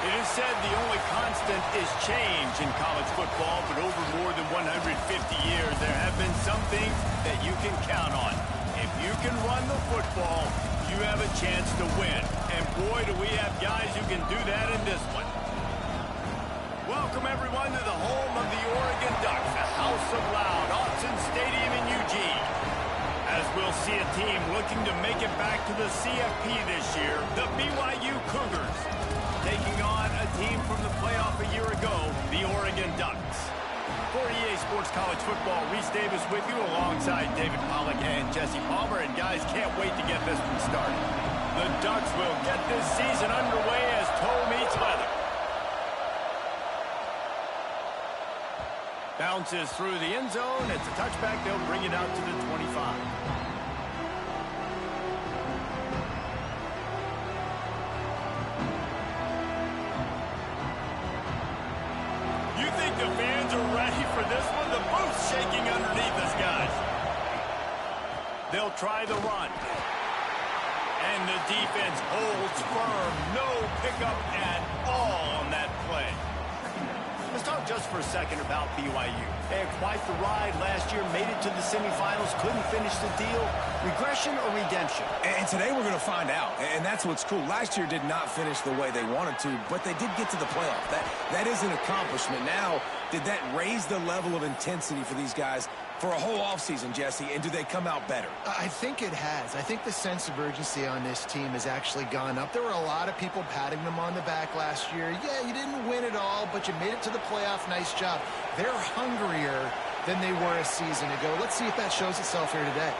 It is said the only constant is change in college football, but over more than 150 years, there have been some things that you can count on. If you can run the football, you have a chance to win. And boy, do we have guys who can do that in this one. Welcome, everyone, to the home of the Oregon Ducks, the House of Loud, Autzen Stadium in Eugene. As we'll see a team looking to make it back to the CFB this year, the BYU Cougars, taking on a team from the playoff a year ago, the Oregon Ducks. For EA Sports College Football, Reese Davis with you alongside David Pollack and Jesse Palmer. And guys, can't wait to get this one started. The Ducks will get this season underway as toe meets leather. Bounces through the end zone. It's a touchback. They'll bring it out to the 25. You think the fans are ready for this one? The booth's shaking underneath us, guys. They'll try the run. And the defense holds firm. No pickup at all on that play. Let's talk just for a second about BYU. They had quite the ride last year, made it to the semifinals, couldn't finish the deal. Regression or redemption? And today we're going to find out, and that's what's cool. Last year did not finish the way they wanted to, but they did get to the playoff. That is an accomplishment. Now, did that raise the level of intensity for these guys for a whole offseason, Jesse, and do they come out better? I think it has. I think the sense of urgency on this team has actually gone up. There were a lot of people patting them on the back last year. Yeah, you didn't win it all, but you made it to the playoff. Nice job. They're hungrier than they were a season ago. Let's see if that shows itself here today.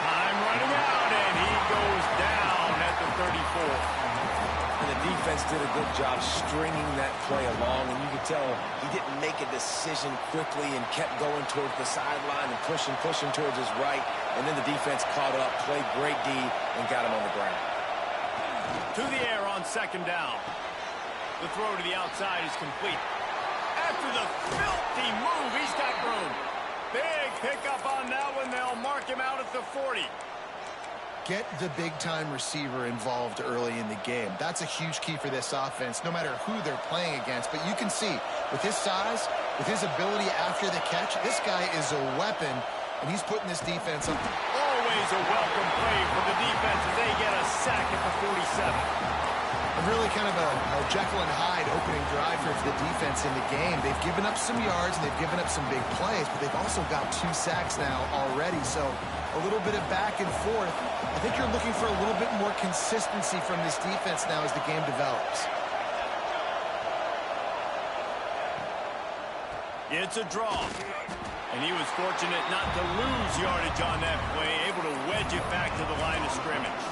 Time running out, and he goes down at the 34. And the defense did a good job stringing that play along, and you could tell he didn't make a decision quickly and kept going towards the sideline and pushing towards his right, and then the defense caught up, played great D, and got him on the ground. To the air on second down. The throw to the outside is complete. After the filthy move, he's got room. Big pickup on that one. They'll mark him out at the 40. Get the big-time receiver involved early in the game. That's a huge key for this offense, no matter who they're playing against. But you can see, with his size, with his ability after the catch, this guy is a weapon, and he's putting this defense up. Always a welcome play for the defense as they get a sack at the 47. And really kind of a Jekyll and Hyde opening drive for the defense in the game. They've given up some yards, and they've given up some big plays, but they've also got 2 sacks now already. So a little bit of back and forth. I think you're looking for a little bit more consistency from this defense now as the game develops. It's a draw. And he was fortunate not to lose yardage on that play, able to wedge it back to the line of scrimmage.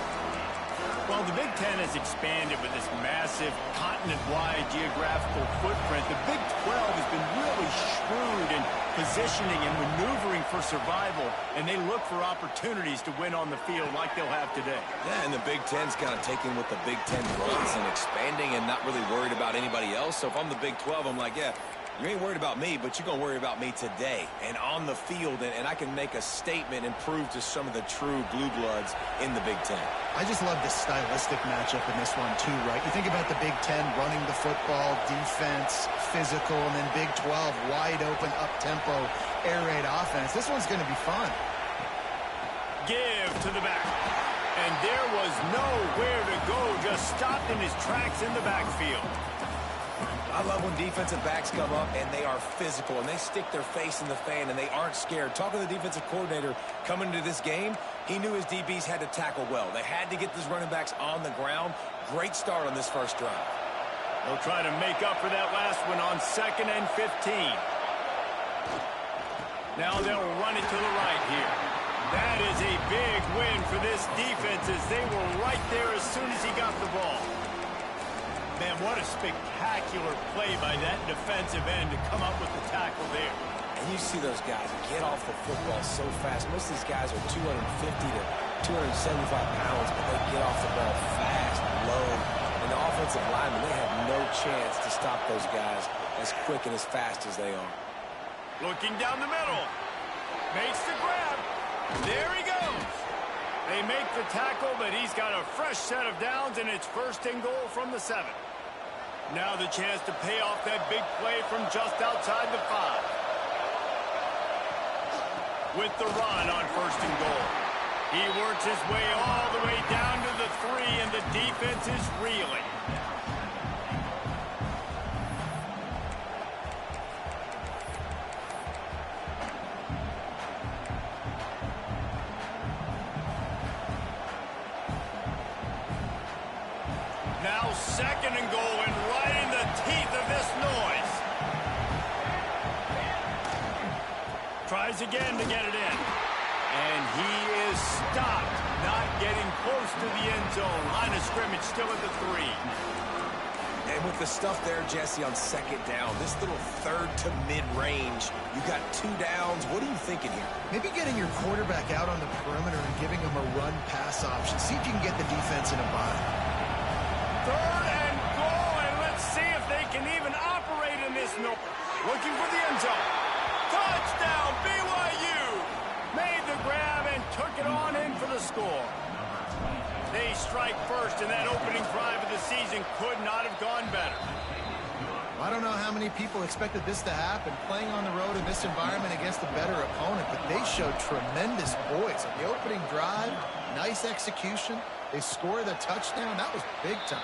Well, the Big Ten has expanded with this massive continent-wide geographical footprint. The Big 12 has been really shrewd in positioning and maneuvering for survival, and they look for opportunities to win on the field like they'll have today. Yeah, and the Big Ten's kind of taking what the Big Ten runs and expanding and not really worried about anybody else. So if I'm the Big 12, I'm like, yeah, you ain't worried about me, but you're going to worry about me today and on the field, and I can make a statement and prove to some of the true blue bloods in the Big Ten. I just love the stylistic matchup in this one, too, right? You think about the Big Ten running the football, defense, physical, and then Big 12, wide open, up-tempo, air raid offense. This one's going to be fun. Give to the back. And there was nowhere to go, just stopped in his tracks in the backfield. I love when defensive backs come up and they are physical and they stick their face in the fan and they aren't scared. Talking to the defensive coordinator coming into this game, he knew his DBs had to tackle well. They had to get these running backs on the ground. Great start on this first drive. They'll try to make up for that last one on 2nd and 15. Now they'll run it to the right here. That is a big win for this defense as they were right there as soon as he got the ball. Man, what a spectacular play by that defensive end to come up with the tackle there. And you see those guys get off the football so fast. Most of these guys are 250 to 275 pounds, but they get off the ball fast, low. And the offensive linemen, they have no chance to stop those guys as quick and as fast as they are. Looking down the middle. Makes the grab. There he goes. They make the tackle, but he's got a fresh set of downs, and it's 1st and goal from the 7. Now the chance to pay off that big play from just outside the 5. With the run on 1st and goal. He works his way all the way down to the 3, and the defense is reeling. Now 2nd and goal, and right in the teeth of this noise. Tries again to get it in. And he is stopped, not getting close to the end zone. Line of scrimmage still at the 3. And with the stuff there, Jesse, on 2nd down, this little 3rd to mid-range, you got 2 downs. What are you thinking here? Maybe getting your quarterback out on the perimeter and giving him a run-pass option. See if you can get the defense in a bind. 3rd and goal, and let's see if they can even operate in this. Looking for the end zone. Touchdown, BYU! Made the grab and took it on in for the score. They strike first, and that opening drive of the season could not have gone better. I don't know how many people expected this to happen, playing on the road in this environment against a better opponent, but they showed tremendous poise. On the opening drive, nice execution. They score the touchdown. That was big time.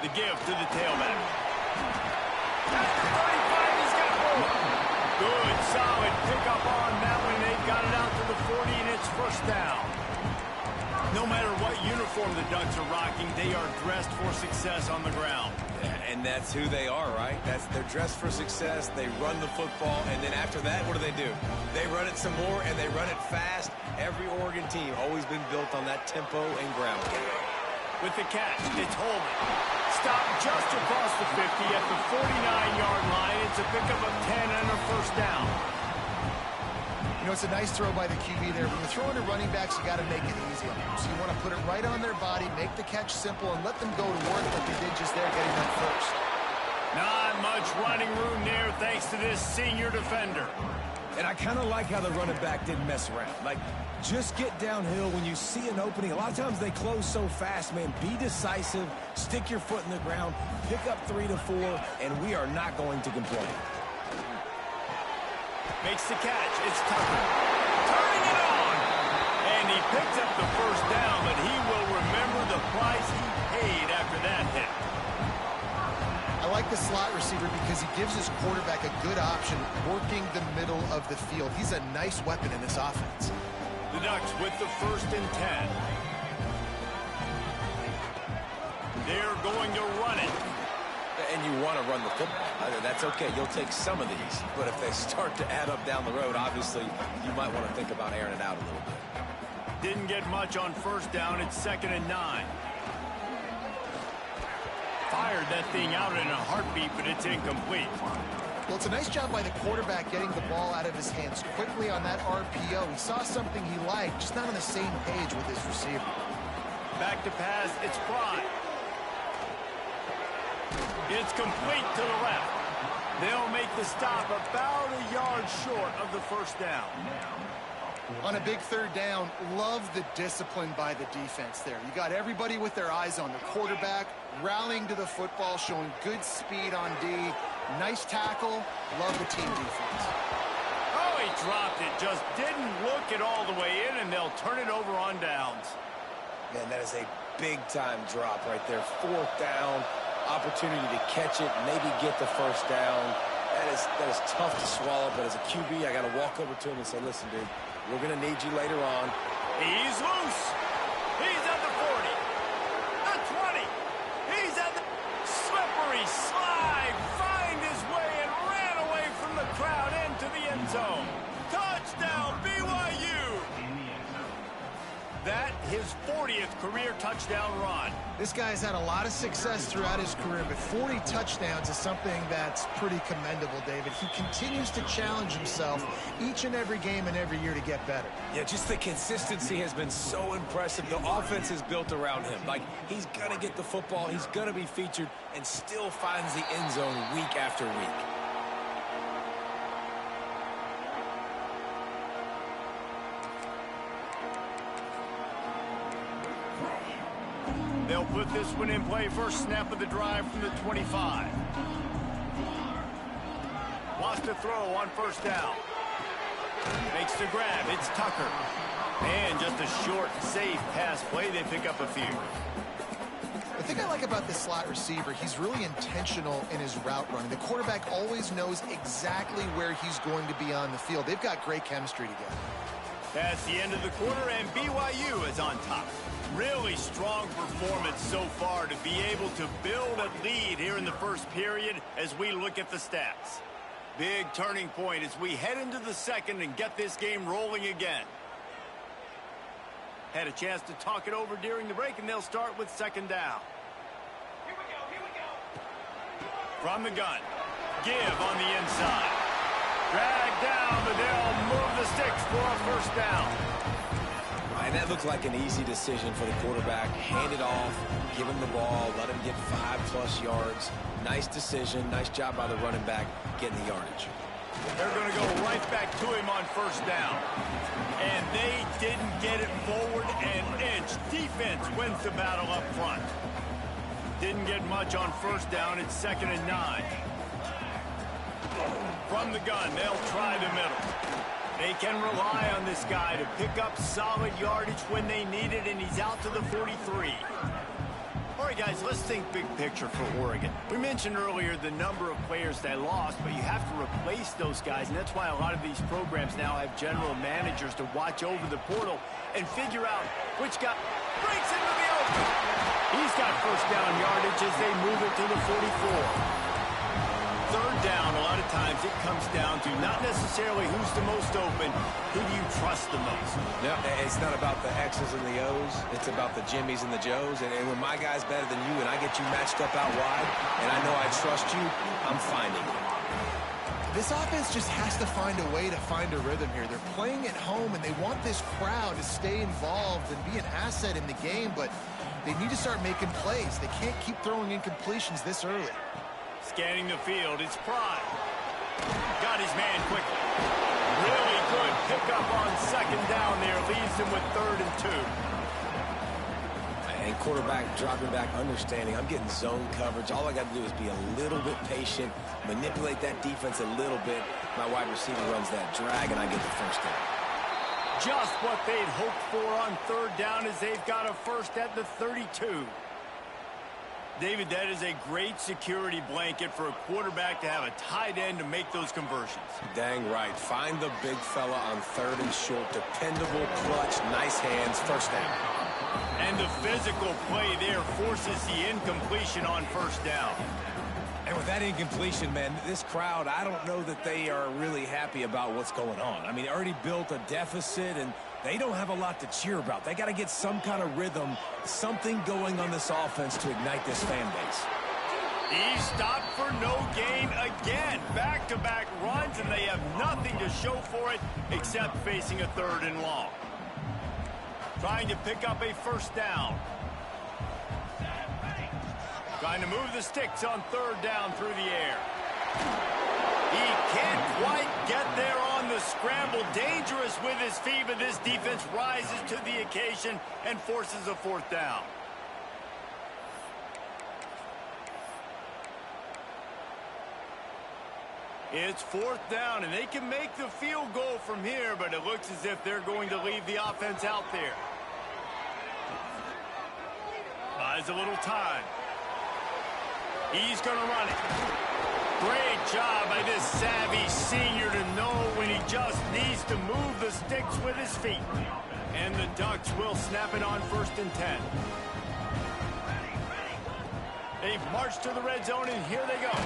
The give to the tailback. At the 35, he's got more. Good, solid pickup on that one. They've got it out to the 40, and it's 1st down. No matter what uniform the Ducks are rocking, they are dressed for success on the ground. And that's who they are, right? They're dressed for success. They run the football, and then after that, what do? They run it some more, and they run it fast. Every Oregon team always been built on that tempo and ground game. With the catch, it's Holman. Stopped just across the 50 at the 49-yard line. It's a pickup of 10 and a 1st down. You know, it's a nice throw by the QB there. When you're throwing to running backs, you got to make it easy on them. So you want to put it right on their body, make the catch simple, and let them go to work like they did just there, getting that first. Not much running room there thanks to this senior defender. And I kind of like how the running back didn't mess around. Like, just get downhill when you see an opening. A lot of times they close so fast, man. Be decisive, stick your foot in the ground, pick up 3 to 4, and we are not going to complain. Makes the catch. It's Tucker. Turning it on. And he picks up the 1st down, but he will remember the price he paid after that hit. I like the slot receiver because he gives his quarterback a good option working the middle of the field. He's a nice weapon in this offense. The Ducks with the 1st and 10. They're going to run it. And you want to run the football. That's okay. You'll take some of these. But if they start to add up down the road, obviously, you might want to think about airing it out a little bit. Didn't get much on 1st down. It's 2nd and 9. Fired that thing out in a heartbeat, but it's incomplete. Well, it's a nice job by the quarterback getting the ball out of his hands quickly on that RPO. He saw something he liked, just not on the same page with his receiver. Back to pass. It's Fry. It's complete to the left. They'll make the stop about a yard short of the 1st down. On a big 3rd down, love the discipline by the defense there. You got everybody with their eyes on the quarterback, rallying to the football, showing good speed on D. Nice tackle. Love the team defense. Oh, he dropped it. Just didn't look it all the way in, and they'll turn it over on downs. Man, that is a big-time drop right there. 4th down, opportunity to catch it, maybe get the 1st down. That is tough to swallow, but as a QB, I got to walk over to him and say, listen, dude, we're going to need you later on. He's loose. He's at the 40. The 20. He's at the slippery slide. Find his way and ran away from the crowd into the end zone. Touchdown, BYU. that his 40th career touchdown run. This guy's had a lot of success throughout his career, but 40 touchdowns is something that's pretty commendable, David. He continues to challenge himself each and every game and every year to get better. Yeah, just the consistency has been so impressive. The offense is built around him. Like, he's going to get the football, he's going to be featured, and still finds the end zone week after week. They'll put this one in play. First snap of the drive from the 25. Wants to throw on first down. Makes the grab. It's Tucker. And just a short, safe pass play. They pick up a few. The thing I like about this slot receiver, he's really intentional in his route running. The quarterback always knows exactly where he's going to be on the field. They've got great chemistry together. That's the end of the quarter, and BYU is on top. Really strong performance so far to be able to build a lead here in the first period as we look at the stats. Big turning point as we head into the second and get this game rolling again. Had a chance to talk it over during the break, and they'll start with second down. Here we go. From the gun. Give on the inside. Drag down, but they'll move the sticks for a first down. And that looked like an easy decision for the quarterback. Hand it off, give him the ball, let him get 5+ yards. Nice decision. Nice job by the running back getting the yardage. They're going to go right back to him on first down. And they didn't get it forward an inch. Defense wins the battle up front. Didn't get much on first down. It's 2nd and 9. From the gun, they'll try the middle. They can rely on this guy to pick up solid yardage when they need it, and he's out to the 43. All right, guys, let's think big picture for Oregon. We mentioned earlier the number of players they lost, but you have to replace those guys, and that's why a lot of these programs now have general managers to watch over the portal and figure out which guy breaks into the open. He's got first down yardage as they move it to the 44. Third down, a lot of times it comes down to not necessarily who's the most open, who do you trust the most? Yeah, it's not about the X's and the O's. It's about the Jimmys and the Joes. And when my guy's better than you and I get you matched up out wide, and I know I trust you, I'm finding it. This offense just has to find a way to find a rhythm here. They're playing at home, and they want this crowd to stay involved and be an asset in the game, but they need to start making plays. They can't keep throwing incompletions this early. Scanning the field, it's Pride. Got his man quickly. Really good pickup on second down there. Leaves him with 3rd and 2. And quarterback dropping back, understanding I'm getting zone coverage. All I got to do is be a little bit patient, manipulate that defense a little bit. My wide receiver runs that drag, and I get the first down. Just what they'd hoped for on third down as they've got a first at the 32. David, that is a great security blanket for a quarterback to have a tight end to make those conversions. Dang right. Find the big fella on 3rd and short. Dependable, clutch, nice hands, first down. And the physical play there forces the incompletion on first down. And with that incompletion, man, this crowd, I don't know that they are really happy about what's going on. I mean, they already built a deficit, and they don't have a lot to cheer about. They got to get some kind of rhythm, something going on this offense to ignite this fan base. He stopped for no gain again. Back-to-back runs, and they have nothing to show for it except facing a 3rd and long. Trying to pick up a first down. Trying to move the sticks on 3rd down through the air. He can't quite get there on the scramble. Dangerous with his feet, but this defense rises to the occasion and forces a 4th down. It's 4th down, and they can make the field goal from here, but it looks as if they're going to leave the offense out there. Buys a little time. He's going to run it. Great job by this savvy senior to know when he just needs to move the sticks with his feet. And the Ducks will snap it on 1st and 10. They've marched to the red zone, and here they go.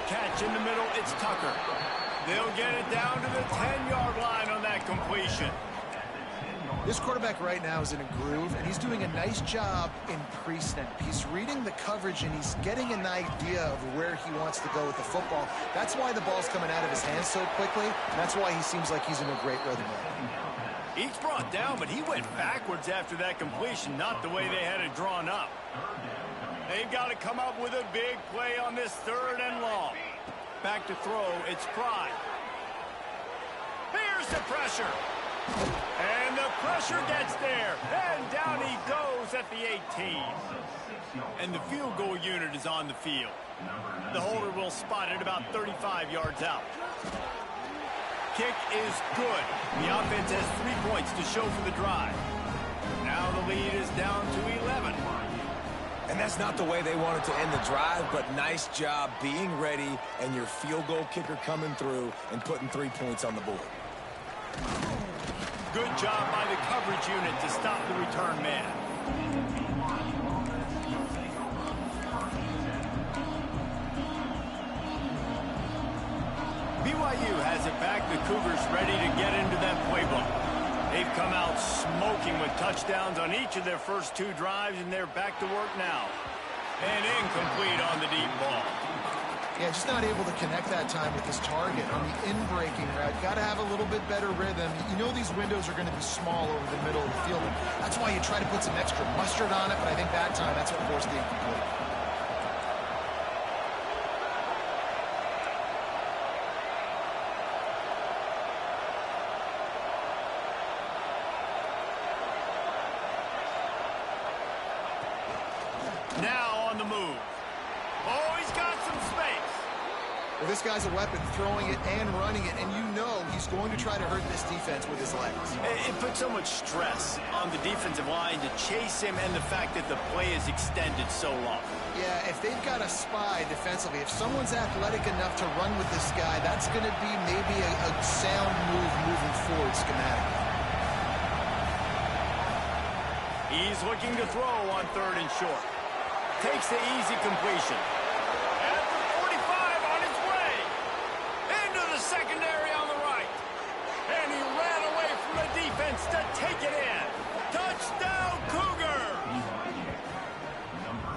Catch in the middle, it's Tucker. They'll get it down to the 10-yard line on that completion. This quarterback right now is in a groove, and he's doing a nice job in pre-snap. He's reading the coverage, and he's getting an idea of where he wants to go with the football. That's why the ball's coming out of his hands so quickly, and that's why he seems like he's in a great rhythm. Each brought down, but he went backwards after that completion, not the way they had it drawn up. They've got to come up with a big play on this 3rd and long. Back to throw, it's Pride. Here's the pressure. And the pressure gets there. And down he goes at the 18. And the field goal unit is on the field. The holder will spot it about 35 yards out. Kick is good. The offense has 3 points to show for the drive. Now the lead is down to 11. And that's not the way they wanted to end the drive, but nice job being ready and your field goal kicker coming through and putting 3 points on the board. Good job by the coverage unit to stop the return man. BYU has it back. The Cougars ready to get into that playbook. They've come out smoking with touchdowns on each of their first 2 drives, and they're back to work now. And incomplete on the deep ball. Yeah, just not able to connect that time with his target. On the in-breaking route, got to have a little bit better rhythm. You know these windows are going to be small over the middle of the field. That's why you try to put some extra mustard on it, but I think that time that's what forced the incomplete. Now on the move. Oh, he's got some space. Well, this guy's a weapon, throwing it and running it, and you know he's going to try to hurt this defense with his legs. It puts so much stress on the defensive line to chase him, and the fact that the play is extended so long. Yeah, if they've got a spy defensively, if someone's athletic enough to run with this guy, that's going to be maybe a sound move moving forward schematically. He's looking to throw on 3rd and short. Takes the easy completion. At the 45 on his way. Into the secondary on the right. And he ran away from the defense to take it in. Touchdown, Cougar!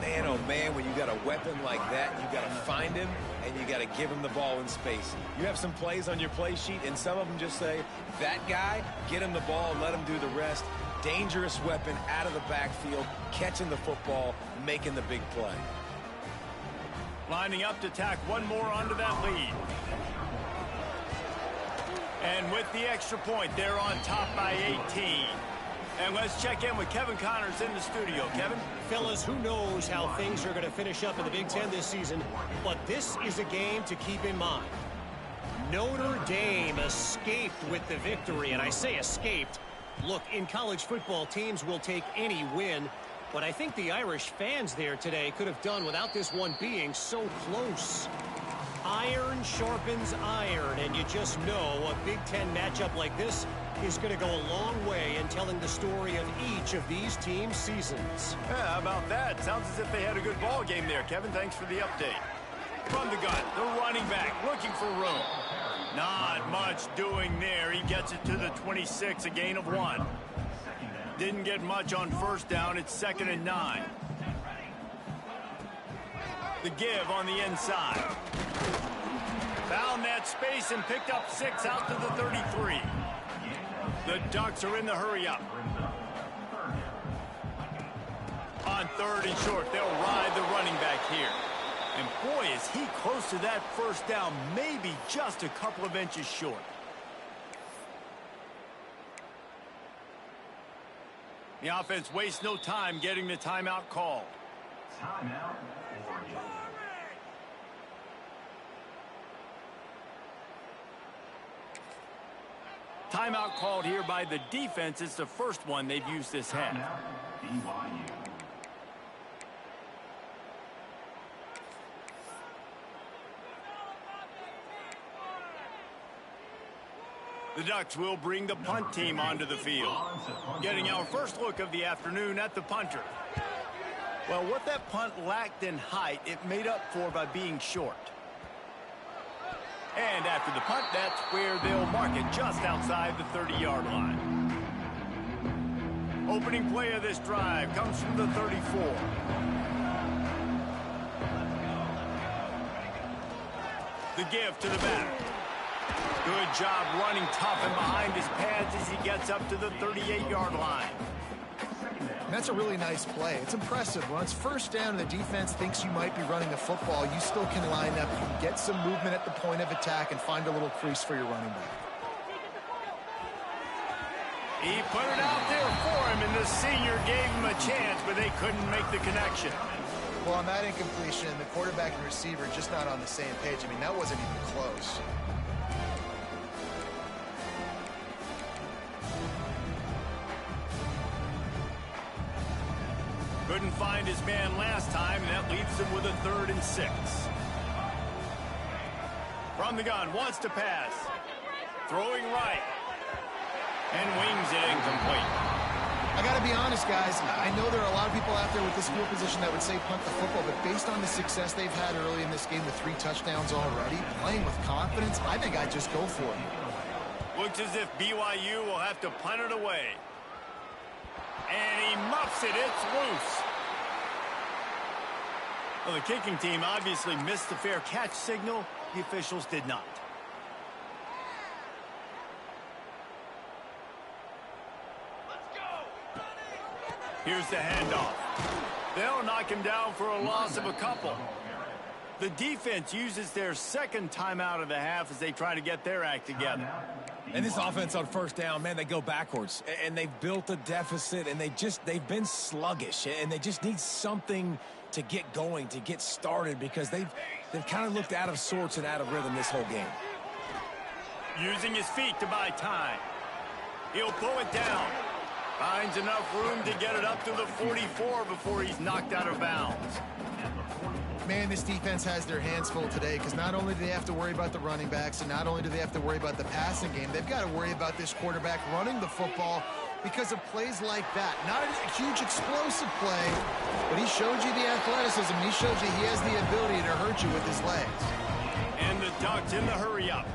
Man, oh man, when you got a weapon like that, you got to find him and you got to give him the ball in space. You have some plays on your play sheet, and some of them just say, that guy, get him the ball and let him do the rest. Dangerous weapon out of the backfield, catching the football, making the big play. Lining up to tack one more onto that lead. And with the extra point, they're on top by 18. And let's check in with Kevin Connors in the studio. Kevin? Fellas, who knows how things are going to finish up in the Big Ten this season, but this is a game to keep in mind. Notre Dame escaped with the victory, and I say escaped. Look, in college football, teams will take any win, but I think the Irish fans there today could have done without this one being so close. Iron sharpens iron, and you just know a Big Ten matchup like this is going to go a long way in telling the story of each of these teams' seasons. Yeah, how about that? Sounds as if they had a good ball game there. Kevin, thanks for the update. From the gun, the running back looking for room. Not much doing there. He gets it to the 26, a gain of 1. Didn't get much on 1st down. It's 2nd and 9. The give on the inside. Found that space and picked up 6 out to the 33. The Ducks are in the hurry-up. On 3rd and short, they'll ride the running back here. And boy, is he close to that 1st down, maybe just a couple of inches short. The offense wastes no time getting the timeout called. Timeout. Timeout called here by the defense. It's the first one they've used this half. BYU. The Ducks will bring the punt team onto the field. Getting our first look of the afternoon at the punter. Well, what that punt lacked in height, it made up for by being short. And after the punt, that's where they'll mark it just outside the 30-yard line. Opening play of this drive comes from the 34. The give to the back. Good job running tough and behind his pads as he gets up to the 38-yard line. And that's a really nice play. It's impressive. When it's first down and the defense thinks you might be running the football, you still can line up, you can get some movement at the point of attack and find a little crease for your running back. He put it out there for him, and the senior gave him a chance, but they couldn't make the connection. Well, on that incompletion, the quarterback and receiver just not on the same page. I mean, that wasn't even close. Couldn't find his man last time, and that leaves him with a 3rd and 6. From the gun, wants to pass. Throwing right. And wings it incomplete. I got to be honest, guys. I know there are a lot of people out there with this field position that would say punt the football, but based on the success they've had early in this game with 3 touchdowns already, playing with confidence, I think I'd just go for it. Looks as if BYU will have to punt it away. And he muffs it. It's loose. Well, the kicking team obviously missed the fair catch signal. The officials did not. Here's the handoff. They'll knock him down for a loss of a couple. The defense uses their 2nd timeout of the half as they try to get their act together. And this offense on first down, man, they go backwards. And they've built a deficit, and they've been sluggish. And they just need something to get going, to get started, because they've kind of looked out of sorts and out of rhythm this whole game. Using his feet to buy time. He'll pull it down. Finds enough room to get it up to the 44 before he's knocked out of bounds. Man, this defense has their hands full today because not only do they have to worry about the running backs and not only do they have to worry about the passing game, they've got to worry about this quarterback running the football because of plays like that. Not a huge explosive play, but he showed you the athleticism. He showed you he has the ability to hurt you with his legs. And the Ducks in the hurry-up.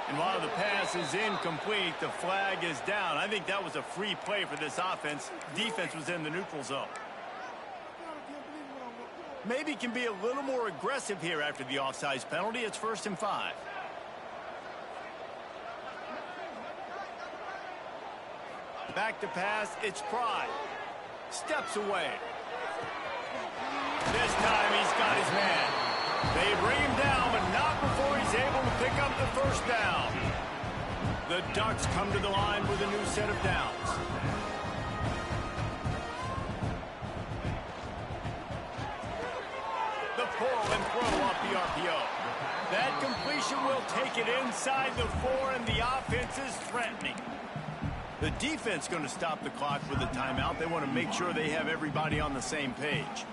And while the pass is incomplete, the flag is down. I think that was a free play for this offense. Defense was in the neutral zone. Maybe can be a little more aggressive here after the offsides penalty. It's 1st and 5. Back to pass. It's Pride. Steps away. This time he's got his man. They bring him down, but not before he's able to pick up the 1st down. The Ducks come to the line with a new set of downs. The pull and throw off the RPO. That completion will take it inside the 4, and the offense is threatening. The defense going to stop the clock with a timeout. They want to make sure they have everybody on the same page.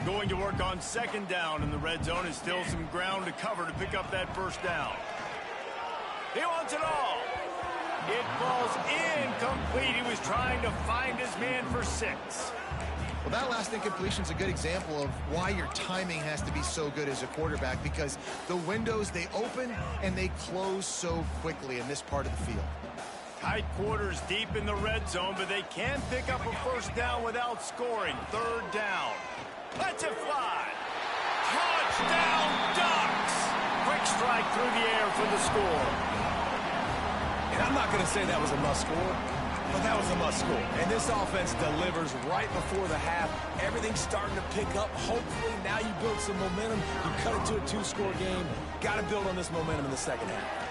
Going to work on 2nd down in the red zone, and still some ground to cover to pick up that 1st down. He wants it all. It falls incomplete. He was trying to find his man for 6. Well, that last incompletion is a good example of why your timing has to be so good as a quarterback, because the windows, they open and they close so quickly in this part of the field. Tight quarters deep in the red zone, but they can pick up a 1st down without scoring. 3rd down. Let's it fly. Touchdown, Ducks! Quick strike through the air for the score. And I'm not going to say that was a must-score, but that was a must-score. And this offense delivers right before the half. Everything's starting to pick up. Hopefully now you build some momentum. You cut it to a 2-score game. Got to build on this momentum in the 2nd half.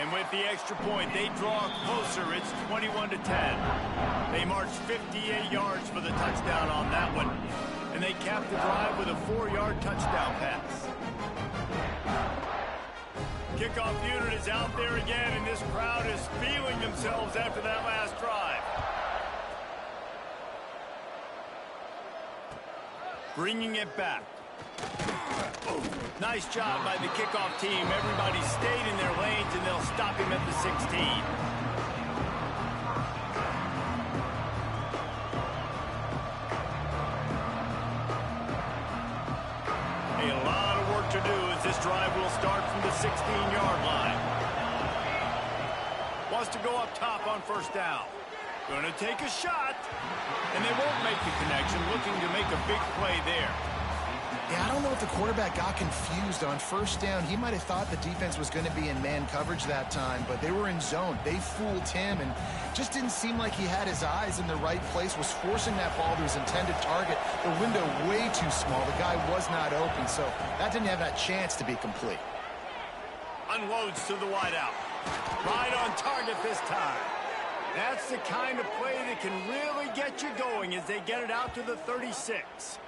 And with the extra point, they draw closer. It's 21-10. They march 58 yards for the touchdown on that one. And they cap the drive with a 4-yard touchdown pass. Kickoff unit is out there again, and this crowd is feeling themselves after that last drive. Bringing it back. Nice job by the kickoff team. Everybody stayed in their lanes, and they'll stop him at the 16. A lot of work to do as This drive will start from the 16-yard line. Wants to go up top on first down. Going to take a shot, and they won't make the connection, looking to make a big play there. Yeah, I don't know if the quarterback got confused on first down. He might have thought the defense was going to be in man coverage that time, but they were in zone. They fooled him, and just didn't seem like he had his eyes in the right place, was forcing that ball to his intended target. The window way too small. The guy was not open, so that didn't have that chance to be complete. Unloads to the wideout. Right on target this time. That's the kind of play that can really get you going as they get it out to the 36.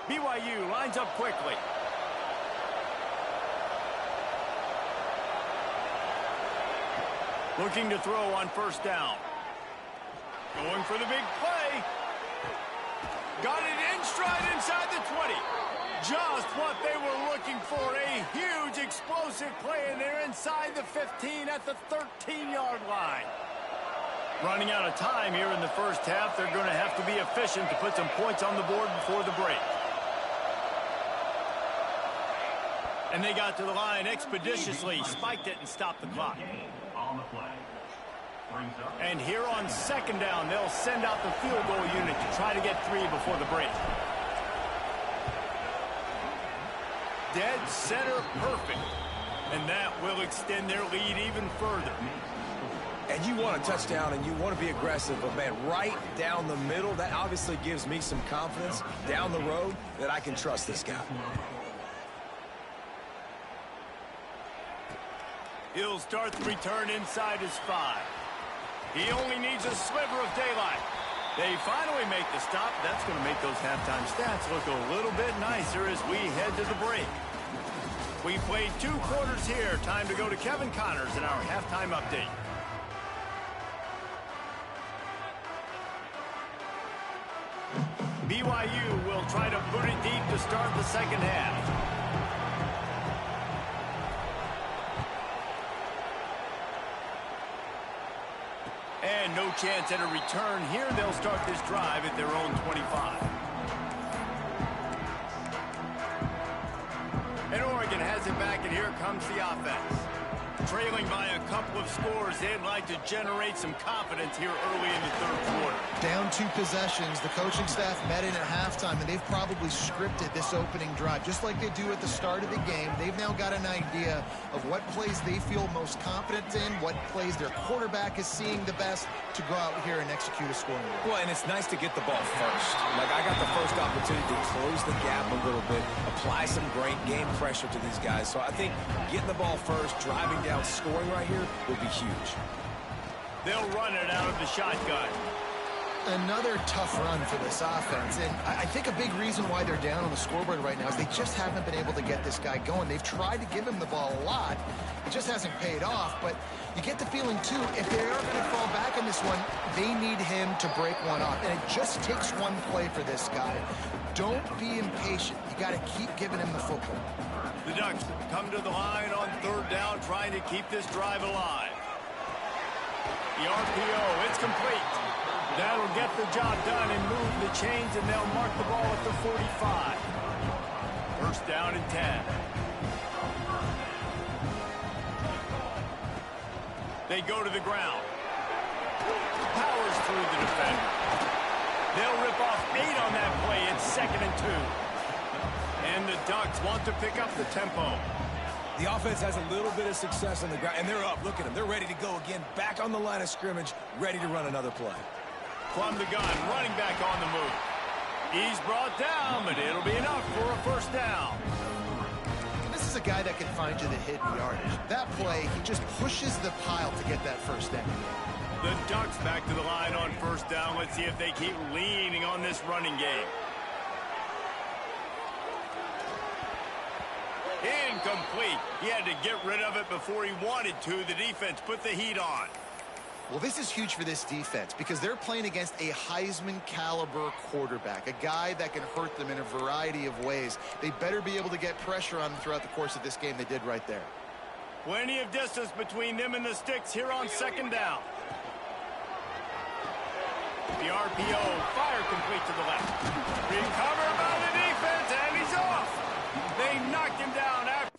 BYU lines up quickly. Looking to throw on first down. Going for the big play. Got it in stride inside the 20. Just what they were looking for. A huge explosive play, and they're inside the 15 at the 13-yard line. Running out of time here in the first half. They're going to have to be efficient to put some points on the board before the break. And they got to the line expeditiously, spiked it, and stopped the clock. And here on second down, they'll send out the field goal unit to try to get 3 before the break. Dead center perfect. And that will extend their lead even further. And you want a touchdown and you want to be aggressive, but man, right down the middle, that obviously gives me some confidence down the road that I can trust this guy. He'll start the return inside his 5. He only needs a sliver of daylight. They finally make the stop. That's going to make those halftime stats look a little bit nicer as we head to the break. We played 2 quarters here. Time to go to Kevin Connors in our halftime update. BYU will try to boot it deep to start the second half. And no chance at a return here. They'll start this drive at their own 25. And Oregon has it back, and here comes the offense. Trailing by a couple of scores, they'd like to generate some confidence here early in the third quarter. Down 2 possessions, the coaching staff met in at halftime, and they've probably scripted this opening drive. Just like they do at the start of the game, they've now got an idea of what plays they feel most confident in, what plays their quarterback is seeing the best to go out here and execute a scoring drive. Well, and it's nice to get the ball first. Like, I got the first opportunity to close the gap a little bit, apply some great game pressure to these guys. So I think getting the ball first, driving down, scoring right here will be huge. They'll run it out of the shotgun. Another tough run for this offense, and I think a big reason why they're down on the scoreboard right now is they just haven't been able to get this guy going. They've tried to give him the ball a lot. It just hasn't paid off, but you get the feeling, too, if they are going to fall back in this one, they need him to break one off, and it just takes one play for this guy. Don't be impatient. You got to keep giving him the football. The Ducks come to the line on third down, trying to keep this drive alive. The RPO, it's complete. That'll get the job done and move the chains, and they'll mark the ball at the 45. First down and 10. They go to the ground. Powers through the defender. They'll rip off 8 on that play. It's 2nd and 2. And the Ducks want to pick up the tempo. The offense has a little bit of success on the ground, and they're up. Look at them. They're ready to go again. Back on the line of scrimmage, ready to run another play. From the gun, running back on the move. He's brought down, but it'll be enough for a first down. This is a guy that can find you the hidden yardage. That play, he just pushes the pile to get that first down. The Ducks back to the line on first down. Let's see if they keep leaning on this running game. Incomplete. He had to get rid of it before he wanted to. The defense put the heat on. Well, this is huge for this defense because they're playing against a Heisman-caliber quarterback, a guy that can hurt them in a variety of ways. They better be able to get pressure on them throughout the course of this game. They did right there. Plenty of distance between them and the sticks here on second down. The RPO, fire complete to the left. Recovered by the defense, and he's off. They knocked him down after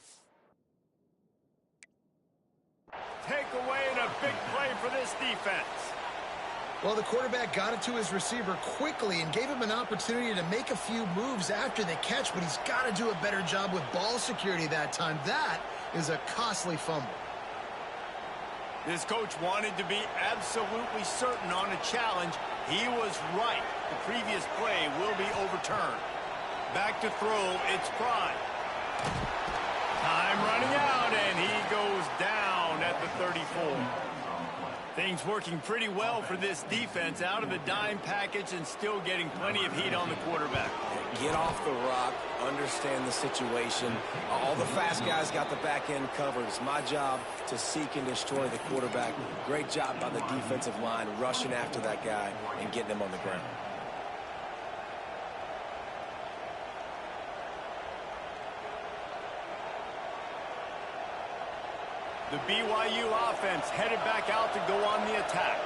Well, the quarterback got it to his receiver quickly and gave him an opportunity to make a few moves after the catch, but he's got to do a better job with ball security that time. That is a costly fumble. This coach wanted to be absolutely certain on a challenge. He was right. The previous play will be overturned. Back to throw, it's Prime. Time running out, and he goes down at the 34. Things working pretty well for this defense, out of the dime package and still getting plenty of heat on the quarterback. Get off the rock, understand the situation. All the fast guys got the back end covered. It's my job to seek and destroy the quarterback. Great job by the defensive line, rushing after that guy and getting him on the ground. The BYU offense headed back out to go on the attack.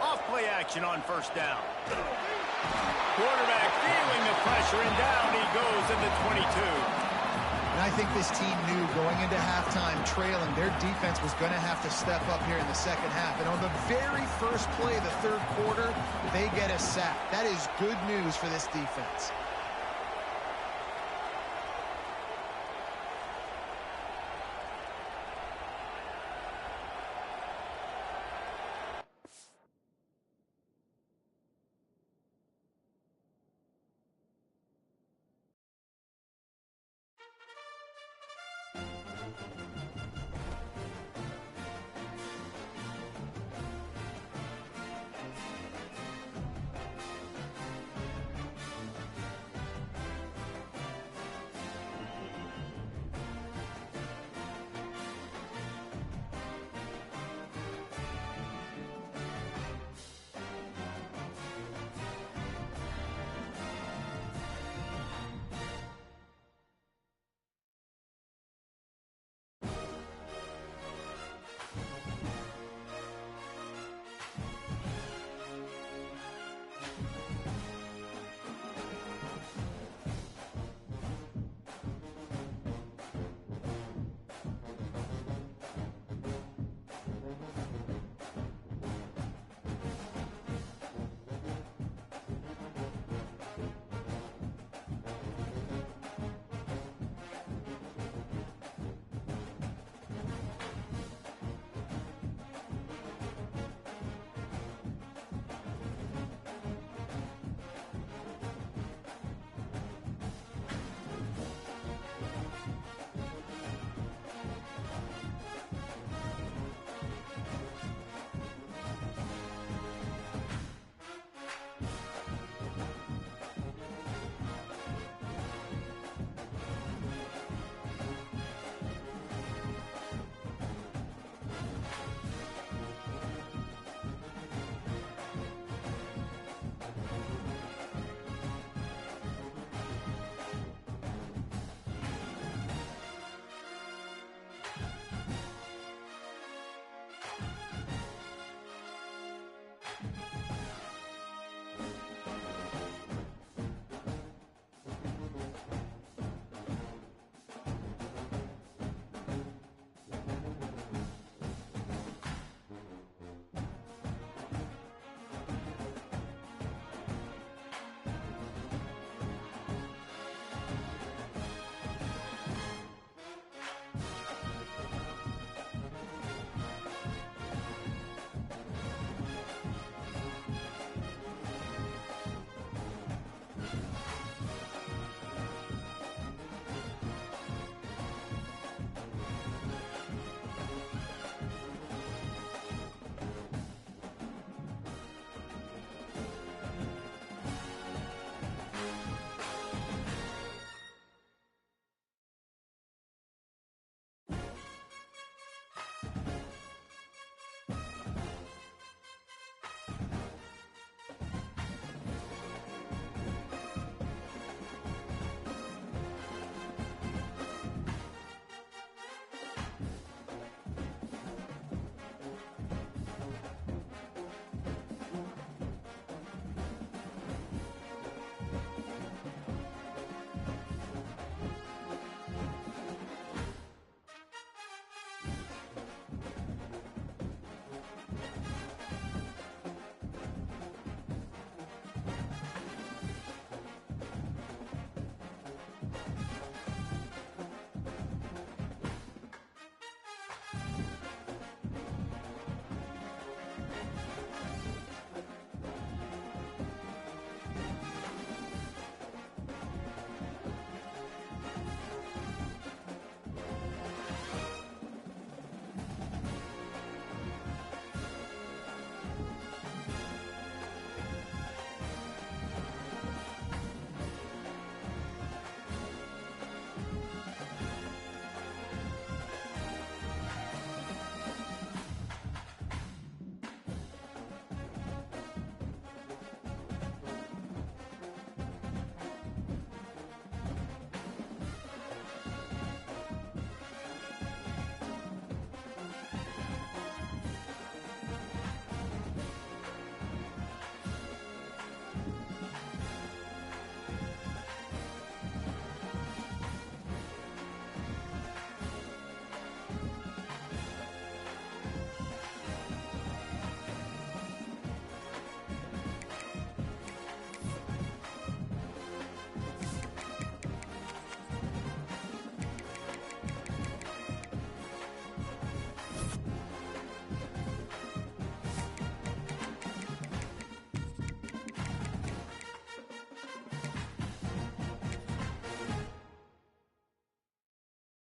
Off-play action on first down. Quarterback feeling the pressure, and down he goes at the 22. And I think this team knew going into halftime trailing, their defense was going to have to step up here in the second half. And on the very first play of the third quarter, they get a sack. That is good news for this defense.